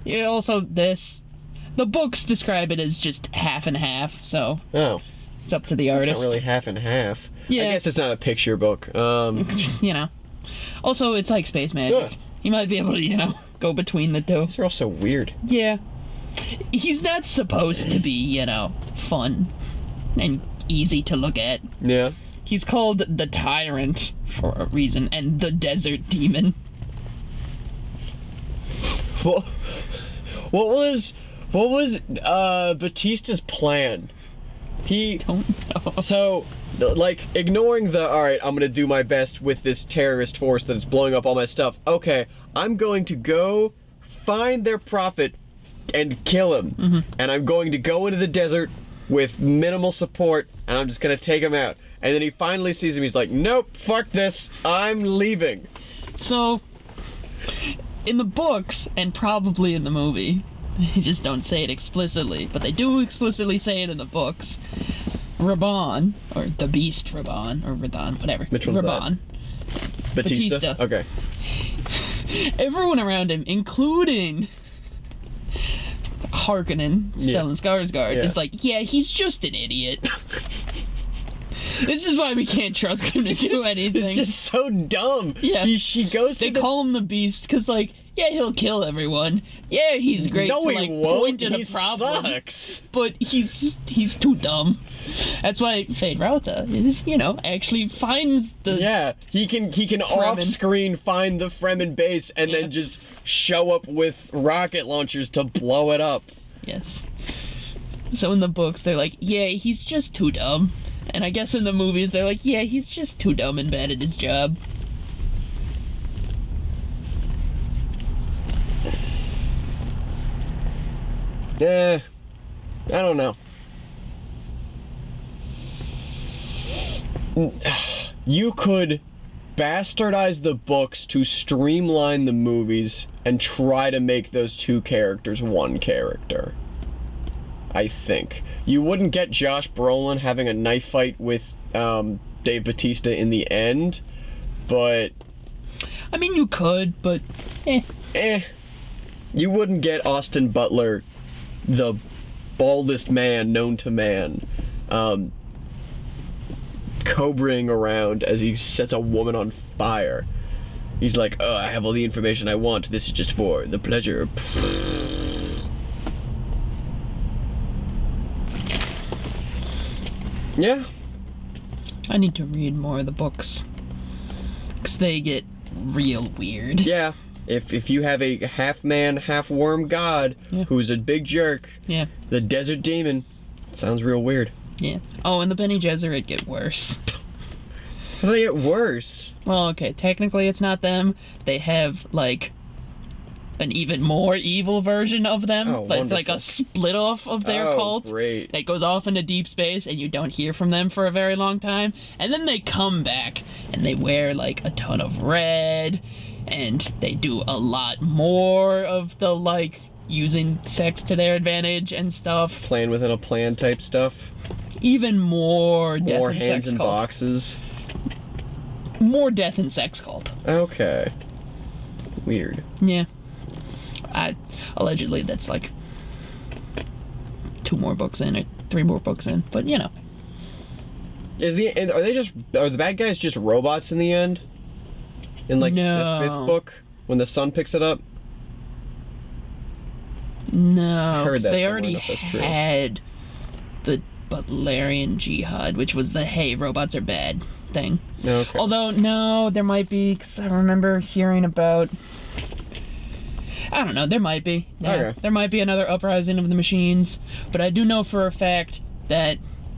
Yeah, also the books describe it as just half and half, so Oh. it's up to the It's artist. not really half and half. Yeah. I guess it's not a picture book. You know. Also, it's like space magic. Ugh. He might be able to, go between the two. They're all so weird. Yeah. He's not supposed to be, fun and easy to look at. Yeah. He's called the Tyrant for a reason, and the Desert Demon. What was Batista's plan? Don't know. So, like, ignoring alright, I'm gonna do my best with this terrorist force that's blowing up all my stuff. Okay, I'm going to go find their prophet and kill him. Mm-hmm. And I'm going to go into the desert with minimal support, and I'm just gonna take him out. And then he finally sees him, he's like, nope, fuck this, I'm leaving. So, in the books, and probably in the movie, they just don't say it explicitly, but they do explicitly say it in the books. Raban, or the Beast Raban, or Radan, whatever. Which one's Raban. that? Batista? Okay. Everyone around him, including Harkonnen, Stellan Skarsgård, is like, yeah, he's just an idiot. This is why we can't trust him to do anything. It's just so dumb. Yeah. He goes to They call him the Beast because, yeah, he'll kill everyone. Yeah, he's great No, to, he won't. point at He a problem. sucks. But he's too dumb. That's why Fade Rautha is, actually finds the... Yeah, he can off-screen find the Fremen base and then just show up with rocket launchers to blow it up. Yes. So in the books, they're like, yeah, he's just too dumb. And I guess in the movies, they're like, yeah, he's just too dumb and bad at his job. I don't know. You could bastardize the books to streamline the movies and try to make those two characters one character. I think. You wouldn't get Josh Brolin having a knife fight with Dave Bautista in the end, but... I mean, you could, but You wouldn't get Austin Butler, the baldest man known to man, cobraing around as he sets a woman on fire. He's like, oh, I have all the information I want. This is just for the pleasure. Yeah. I need to read more of the books. Because they get real weird. Yeah. If you have a half-man, half-worm god who's a big jerk, the Desert Demon, it sounds real weird. Yeah. Oh, and the Bene Gesserit get worse. How do they get worse? Well, okay, technically it's not them. They have, an even more evil version of them. Oh, but it's like a split off of their cult. Great. That goes off into deep space and you don't hear from them for a very long time. And then they come back and they wear a ton of red and they do a lot more of the using sex to their advantage and stuff. Plan within a plan type stuff. Even more death More and hands sex in cult. boxes. More death and sex cult. Okay. Weird. Yeah. Allegedly that's 2 more books in or 3 more books in, but are the bad guys just robots in the end? In the 5th book when the sun picks it up? No, Heard that they somewhere, already if that's true. had the Butlerian Jihad, which was the hey, robots are bad thing. Okay. Although, no, there might be, because I remember hearing about... I don't know. There might be. Yeah, Okay. there might be another uprising of the machines, but I do know for a fact that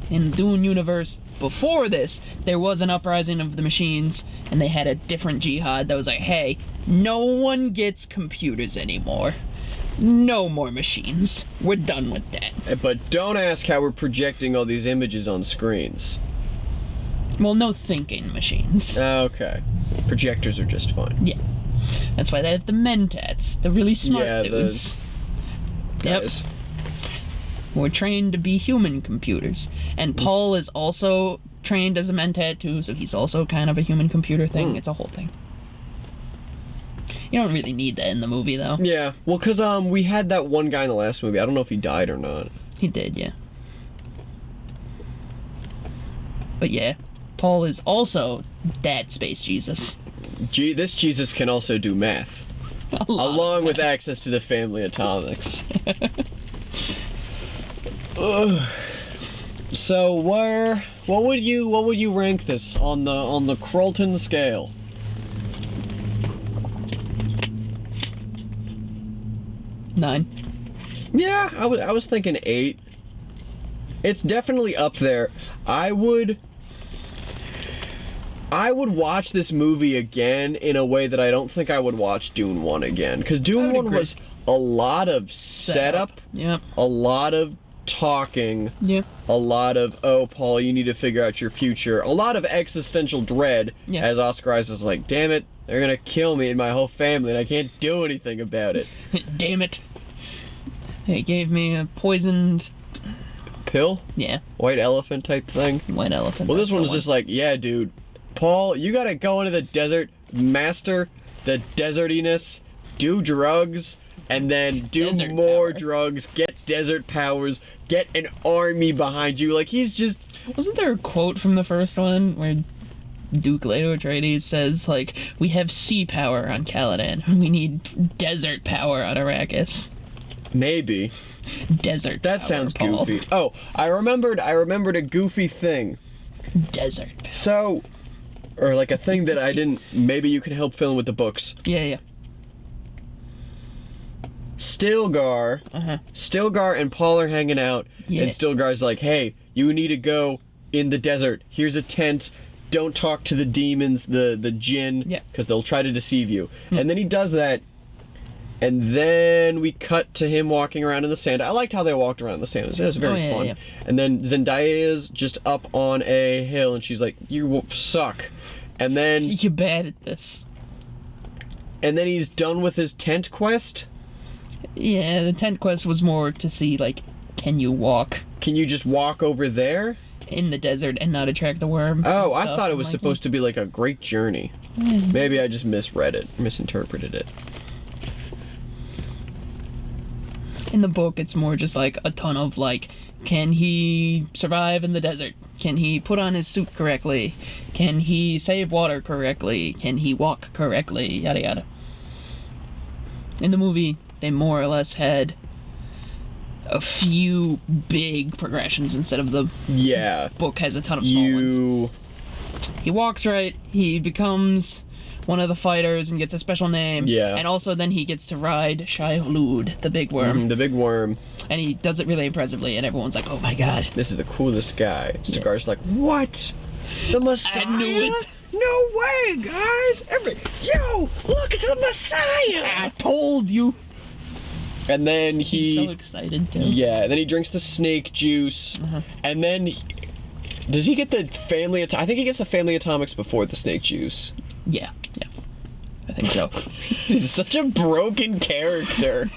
in the Dune universe before this, there was an uprising of the machines, and they had a different jihad that was like, hey, no one gets computers anymore. No more machines. We're done with that. But don't ask how we're projecting all these images on screens. Well, no thinking machines. Okay. Projectors are just fine. Yeah. That's why they have the mentats, the really smart Yeah, the dudes. Guys. Yep. We're trained to be human computers. And Paul is also trained as a mentat too, so he's also kind of a human computer thing. It's a whole thing. You don't really need that in the movie though. Yeah. Well, cause we had that one guy in the last movie. I don't know if he died or not. He did, yeah. But yeah, Paul is also that space Jesus. This Jesus can also do math, along with access to the family atomics. Ugh. So what would you rank this on the Krolton scale? Nine. Yeah, I was thinking 8. It's definitely up there. I would watch this movie again in a way that I don't think I would watch Dune 1 again. Because Dune 1 agree. was a lot of setup, Yep. a lot of talking, Yep. a lot of, oh, Paul, you need to figure out your future, a lot of existential dread, Yeah. as Oscar Isaac's like, damn it, they're gonna kill me and my whole family and I can't do anything about it. Damn it. They gave me a poisoned... Pill? Yeah, White elephant type thing? white elephant. Well, this that's the one's one. just like, yeah, dude, Paul, you gotta go into the desert, master the desertiness, do drugs, and then do Desert more power. drugs, get desert powers, get an army behind you. Like, he's just... Wasn't there a quote from the first one where Duke Leto Atreides says, like, we have sea power on Caladan, we need desert power on Arrakis. Maybe. Desert That power, sounds Paul. goofy. Oh, I remembered a goofy thing. Desert power. So, or like a thing that I didn't, maybe you can help fill in with the books. Yeah. Stilgar and Paul are hanging out, Yeah. and Stilgar's like, hey, you need to go in the desert. Here's a tent. Don't talk to the demons, the jinn, Yeah. because they'll try to deceive you. And then he does that, and then we cut to him walking around in the sand. I liked how they walked around in the sand. It was very yeah, fun. yeah. And then Zendaya's just up on a hill, and she's like, you suck. And then You're bad at this. he's done with his tent quest. Yeah, the tent quest was more to see, like, can you walk Can you just walk over there? in the desert and not attract the worm? Oh, I thought it was supposed to be like a great journey. Maybe I just misinterpreted it. In the book, it's more just like a ton of like, can he survive in the desert? Can he put on his suit correctly? Can he save water correctly? Can he walk correctly? Yada yada. In the movie, they more or less had a few big progressions instead of the Yeah. book has a ton of small ones. You... He walks right, he becomes one of the fighters and gets a special name. Yeah. And also then he gets to ride Shai Hulud, the big worm. The big worm. And he does it really impressively, and everyone's like, oh my god. This is the coolest guy. Stilgar's like, what? The Messiah? I knew it. No way, guys! Yo, look, it's the Messiah! I told you. And then He's so excited too. Yeah, and then he drinks the snake juice, and then... Does he get the family... I think he gets the family atomics before the snake juice. Yeah. I think so. He's such a broken character.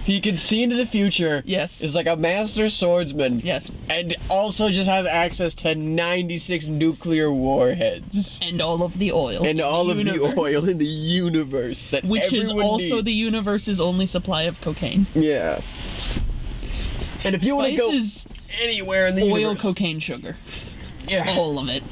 He can see into the future. Yes. Is like a master swordsman. Yes. And also just has access to 96 nuclear warheads. And all of the oil. And all of the universe. oil in the universe that Which is everyone also needs. the universe's only supply of cocaine. Yeah. And if you want to go Spices, anywhere in the oil, universe... cocaine, sugar. Yeah. All of it.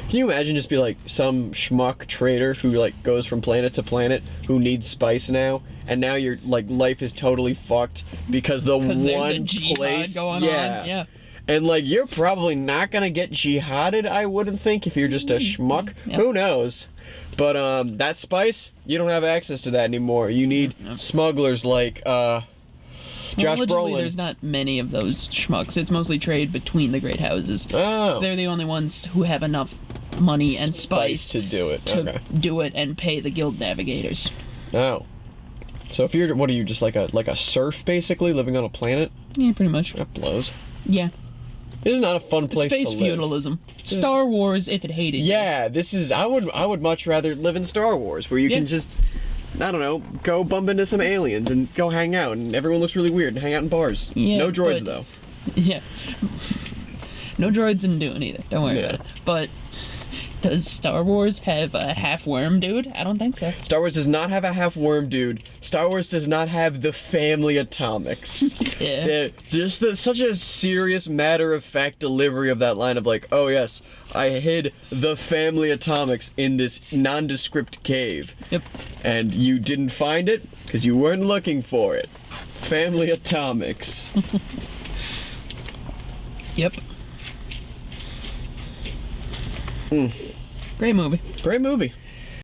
Can you imagine just be like some schmuck trader who like goes from planet to planet who needs spice now, and now your like life is totally fucked because the 'Cause there's a one jihad place going on, yeah. And, like, you're probably not gonna get jihaded, I wouldn't think, if you're just a schmuck. Yep. Who knows? But, that spice, you don't have access to that anymore. You need smugglers like, Josh Allegedly, Brolin. there's not many of those schmucks. It's mostly trade between the great houses. Oh. So they're the only ones who have enough money and spice to do it. to do it and pay the guild navigators. Oh. So if you're, what are you, just like a serf, basically, living on a planet? Yeah, pretty much. That blows. Yeah. This is not a fun place Space to live. feudalism. Star Wars, if it hated you. Yeah, this is, I would much rather live in Star Wars, where you can just, I don't know, go bump into some aliens and go hang out, and everyone looks really weird and hang out in bars. Yeah, no droids, but- though. Yeah. No droids in Dune either. Don't worry about it. But does Star Wars have a half worm dude? I don't think so. Star Wars does not have a half-worm dude. Star Wars does not have the family atomics. Yeah. Such a serious, matter-of-fact delivery of that line of like, oh yes, I hid the family atomics in this nondescript cave. Yep. And you didn't find it because you weren't looking for it. Family atomics. Yep. Great movie. Great movie.